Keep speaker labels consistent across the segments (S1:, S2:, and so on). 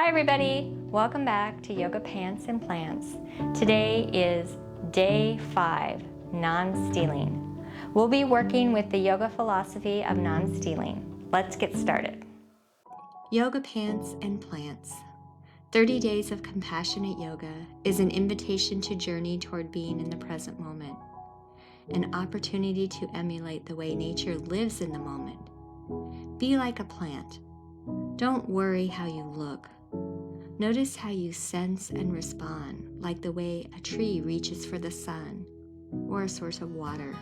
S1: Hi everybody, welcome back to Yoga Pants and Plants. Today is day 5, non-stealing. We'll be working with the yoga philosophy of non-stealing. Let's get started. Yoga Pants and Plants. 30 Days of Compassionate Yoga is an invitation to journey toward being in the present moment, an opportunity to emulate the way nature lives in the moment. Be like a plant. Don't worry how you look. Notice how you sense and respond, like the way a tree reaches for the sun or a source of water.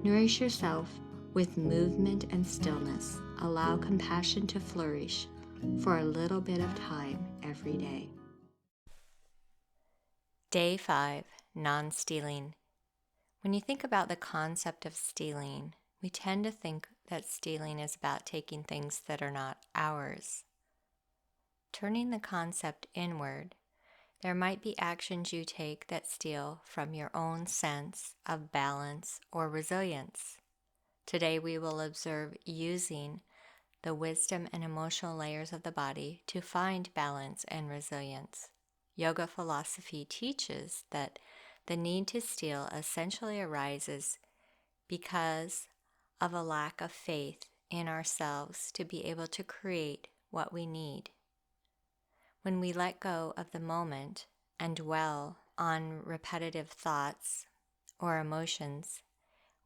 S1: Nourish yourself with movement and stillness. Allow compassion to flourish for a little bit of time every day. Day 5, non-stealing. When you think about the concept of stealing, we tend to think that stealing is about taking things that are not ours. Turning the concept inward, there might be actions you take that steal from your own sense of balance or resilience. Today we will observe using the wisdom and emotional layers of the body to find balance and resilience. Yoga philosophy teaches that the need to steal essentially arises because of a lack of faith in ourselves to be able to create what we need. When we let go of the moment and dwell on repetitive thoughts or emotions,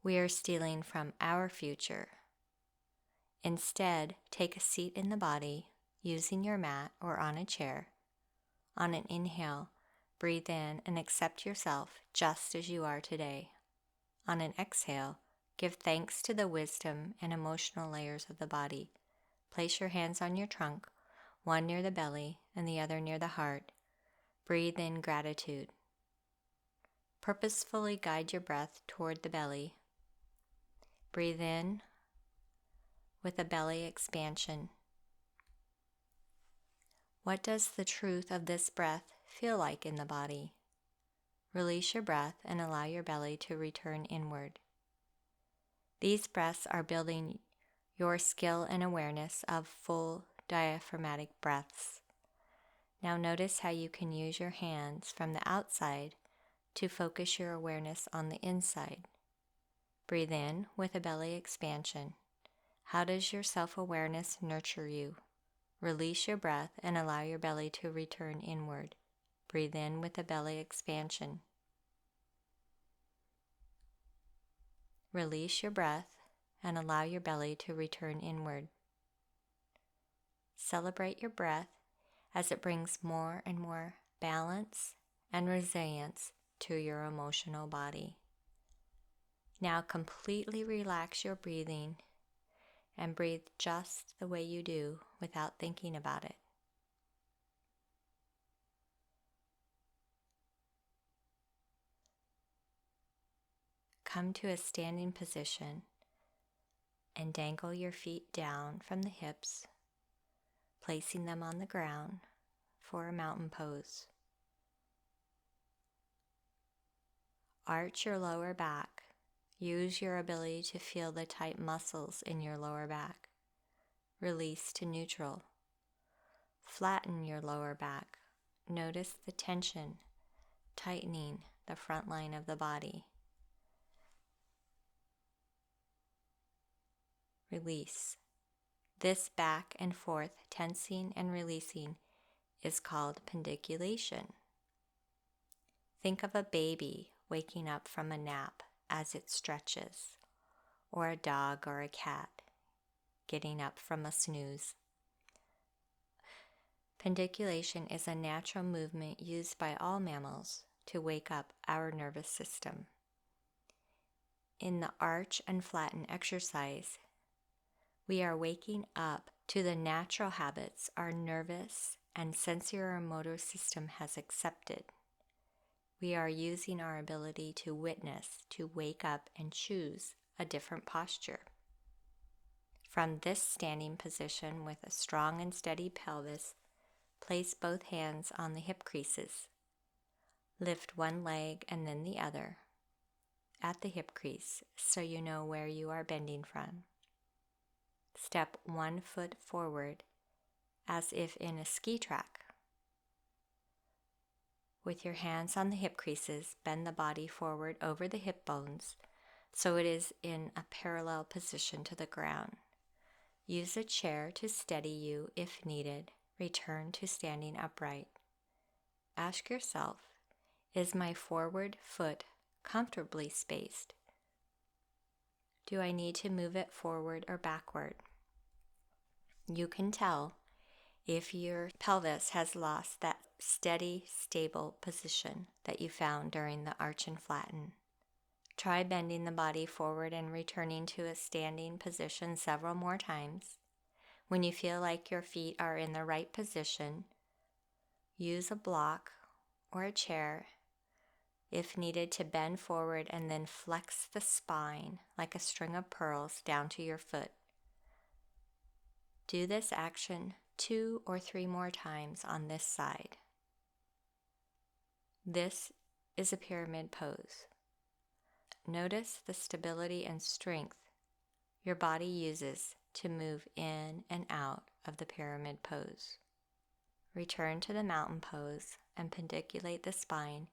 S1: we are stealing from our future. Instead, take a seat in the body, using your mat or on a chair. On an inhale, breathe in and accept yourself just as you are today. On an exhale, give thanks to the wisdom and emotional layers of the body. Place your hands on your trunk, one near the belly and the other near the heart. Breathe in gratitude. Purposefully guide your breath toward the belly. Breathe in with a belly expansion. What does the truth of this breath feel like in the body? Release your breath and allow your belly to return inward. These breaths are building your skill and awareness of full diaphragmatic breaths. Now notice how you can use your hands from the outside to focus your awareness on the inside. Breathe in with a belly expansion. How does your self-awareness nurture you? Release your breath and allow your belly to return inward. Breathe in with a belly expansion. Release your breath and allow your belly to return inward. Celebrate your breath as it brings more and more balance and resilience to your emotional body. Now completely relax your breathing and breathe just the way you do without thinking about it. Come to a standing position and dangle your feet down from the hips, placing them on the ground for a mountain pose. Arch your lower back. Use your ability to feel the tight muscles in your lower back. Release to neutral. Flatten your lower back. Notice the tension, tightening the front line of the body. Release. This back and forth tensing and releasing is called pandiculation. Think of a baby waking up from a nap as it stretches, or a dog or a cat getting up from a snooze. Pandiculation is a natural movement used by all mammals to wake up our nervous system. In the arch and flatten exercise, we are waking up to the natural habits our nervous and sensory-motor system has accepted. We are using our ability to witness to wake up and choose a different posture. From this standing position with a strong and steady pelvis, place both hands on the hip creases. Lift one leg and then the other at the hip crease so you know where you are bending from. Step one foot forward as if in a ski track. With your hands on the hip creases, bend the body forward over the hip bones so it is in a parallel position to the ground. Use a chair to steady you if needed. Return to standing upright. Ask yourself, is my forward foot comfortably spaced? Do I need to move it forward or backward? You can tell if your pelvis has lost that steady, stable position that you found during the arch and flatten. Try bending the body forward and returning to a standing position several more times. When you feel like your feet are in the right position, use a block or a chair if needed to bend forward and then flex the spine like a string of pearls down to your foot. Do this action 2 or 3 more times on this side. This is a pyramid pose. Notice the stability and strength your body uses to move in and out of the pyramid pose. Return to the mountain pose and pandiculate the spine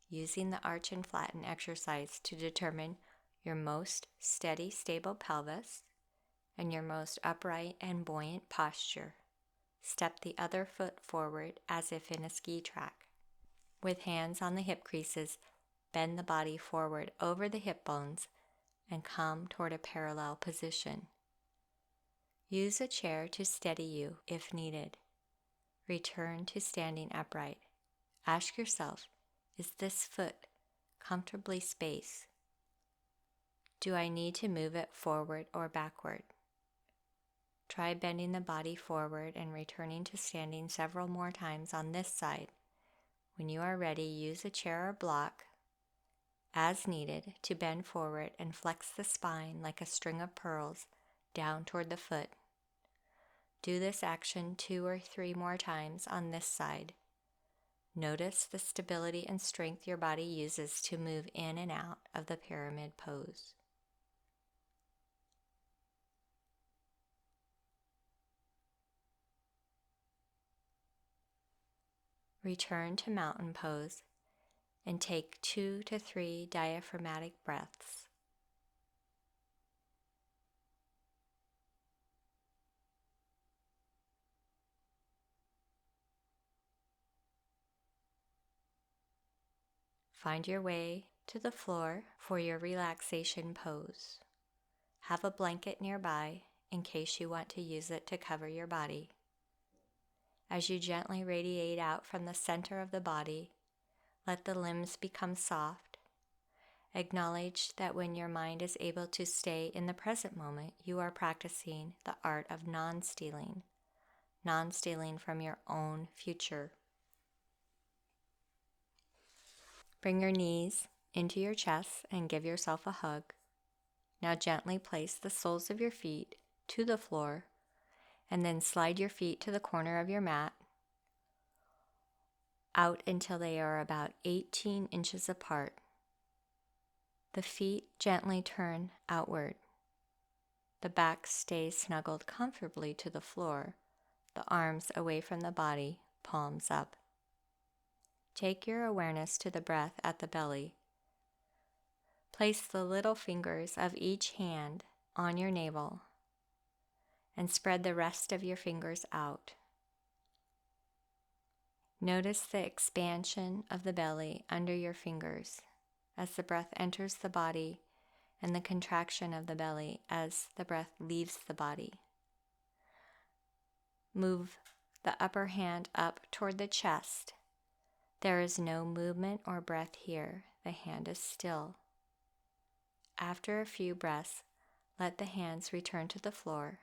S1: using the arch and flatten exercise to determine your most steady, stable pelvis and your most upright and buoyant posture. Step the other foot forward as if in a ski track. With hands on the hip creases, bend the body forward over the hip bones and come toward a parallel position. Use a chair to steady you if needed. Return to standing upright. Ask yourself, is this foot comfortably spaced? Do I need to move it forward or backward? Try bending the body forward and returning to standing several more times on this side. When you are ready, use a chair or block as needed to bend forward and flex the spine like a string of pearls down toward the foot. Do this action 2 or 3 more times on this side. Notice the stability and strength your body uses to move in and out of the pyramid pose. Return to mountain pose and take 2 to 3 diaphragmatic breaths. Find your way to the floor for your relaxation pose. Have a blanket nearby in case you want to use it to cover your body. As you gently radiate out from the center of the body, let the limbs become soft. Acknowledge that when your mind is able to stay in the present moment, you are practicing the art of non-stealing from your own future. Bring your knees into your chest and give yourself a hug. Now gently place the soles of your feet to the floor and then slide your feet to the corner of your mat out until they are about 18 inches apart. The feet gently turn outward. The back stays snuggled comfortably to the floor, the arms away from the body, palms up. Take your awareness to the breath at the belly. Place the little fingers of each hand on your navel and spread the rest of your fingers out. Notice the expansion of the belly under your fingers as the breath enters the body and the contraction of the belly as the breath leaves the body. Move the upper hand up toward the chest. There is no movement or breath here. The hand is still. After a few breaths, let the hands return to the floor,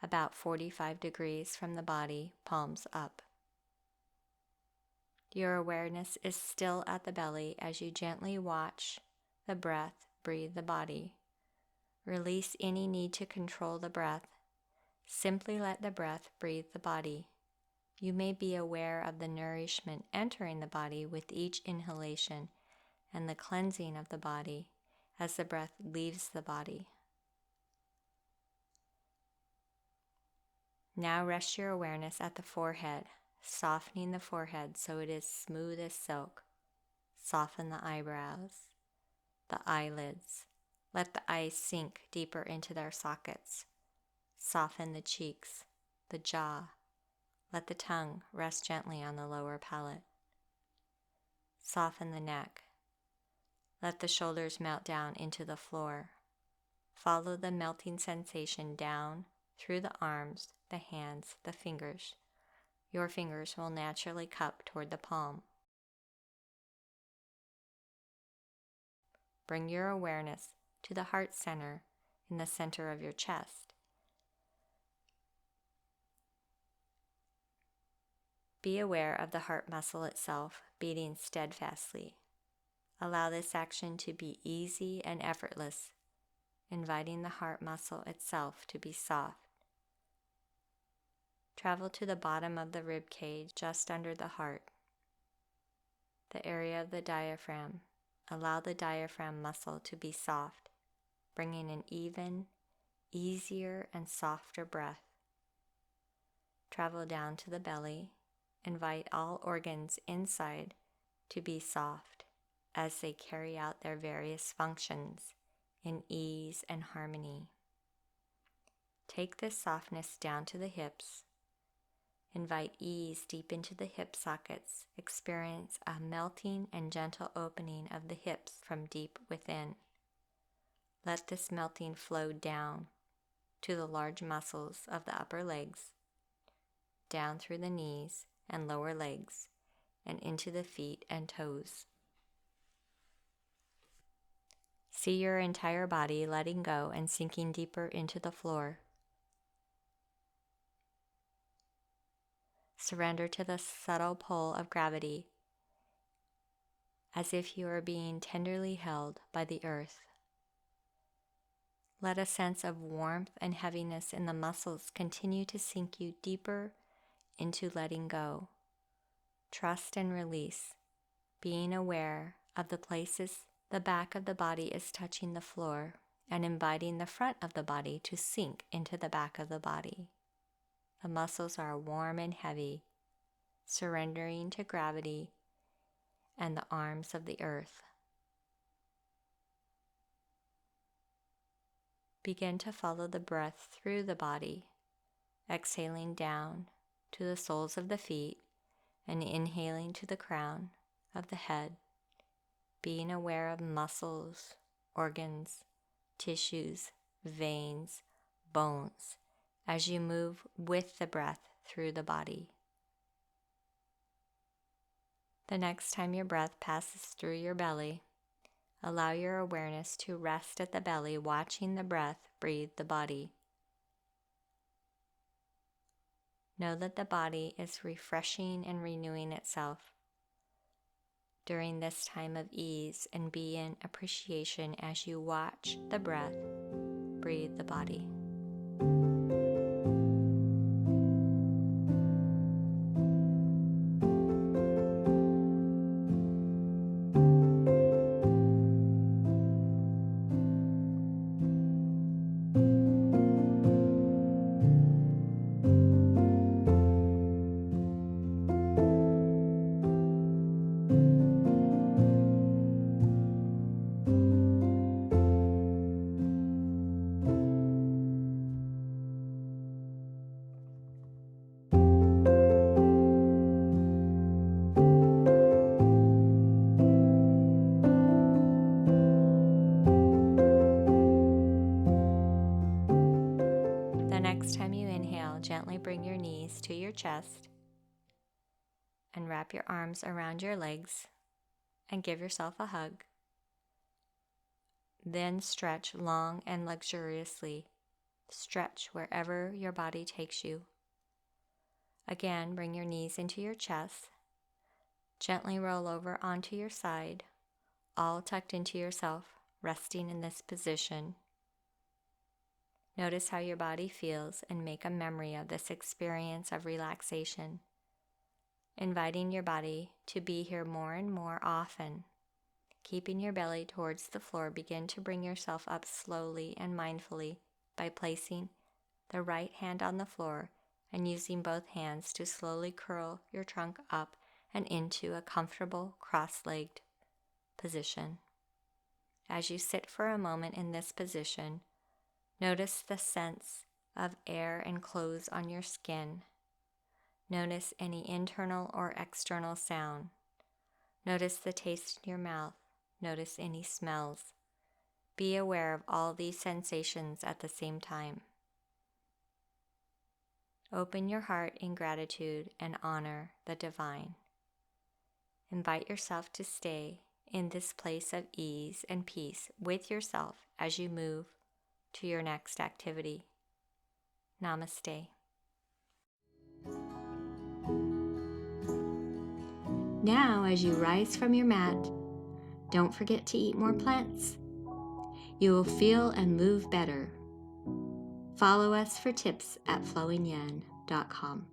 S1: about 45 degrees from the body, palms up. Your awareness is still at the belly as you gently watch the breath breathe the body. Release any need to control the breath. Simply let the breath breathe the body. You may be aware of the nourishment entering the body with each inhalation and the cleansing of the body as the breath leaves the body. Now rest your awareness at the forehead, softening the forehead so it is smooth as silk. Soften the eyebrows, the eyelids. Let the eyes sink deeper into their sockets. Soften the cheeks, the jaw. Let the tongue rest gently on the lower palate. Soften the neck. Let the shoulders melt down into the floor. Follow the melting sensation down through the arms, the hands, the fingers. Your fingers will naturally cup toward the palm. Bring your awareness to the heart center in the center of your chest. Be aware of the heart muscle itself beating steadfastly. Allow this action to be easy and effortless, inviting the heart muscle itself to be soft. Travel to the bottom of the rib cage just under the heart, the area of the diaphragm. Allow the diaphragm muscle to be soft, bringing an even, easier, and softer breath. Travel down to the belly. Invite all organs inside to be soft as they carry out their various functions in ease and harmony. Take this softness down to the hips. Invite ease deep into the hip sockets. Experience a melting and gentle opening of the hips from deep within. Let this melting flow down to the large muscles of the upper legs, down through the knees and lower legs, and into the feet and toes. See your entire body letting go and sinking deeper into the floor. Surrender to the subtle pull of gravity, as if you are being tenderly held by the earth. Let a sense of warmth and heaviness in the muscles continue to sink you deeper into letting go. Trust and release, being aware of the places the back of the body is touching the floor and inviting the front of the body to sink into the back of the body. The muscles are warm and heavy, surrendering to gravity and the arms of the earth. Begin to follow the breath through the body, exhaling down to the soles of the feet and inhaling to the crown of the head, being aware of muscles, organs, tissues, veins, bones, as you move with the breath through the body. The next time your breath passes through your belly, allow your awareness to rest at the belly, watching the breath breathe the body. Know that the body is refreshing and renewing itself during this time of ease, and be in appreciation as you watch the breath breathe the body. Next time you inhale, gently bring your knees to your chest and wrap your arms around your legs and give yourself a hug. Then stretch long and luxuriously. Stretch wherever your body takes you. Again, bring your knees into your chest. Gently roll over onto your side, all tucked into yourself, resting in this position. Notice how your body feels and make a memory of this experience of relaxation, inviting your body to be here more and more often. Keeping your belly towards the floor, begin to bring yourself up slowly and mindfully by placing the right hand on the floor and using both hands to slowly curl your trunk up and into a comfortable cross-legged position. As you sit for a moment in this position, notice the sense of air and clothes on your skin. Notice any internal or external sound. Notice the taste in your mouth. Notice any smells. Be aware of all these sensations at the same time. Open your heart in gratitude and honor the divine. Invite yourself to stay in this place of ease and peace with yourself as you move to your next activity. Namaste. Now, as you rise from your mat, don't forget to eat more plants. You will feel and move better. Follow us for tips at flowingyan.com.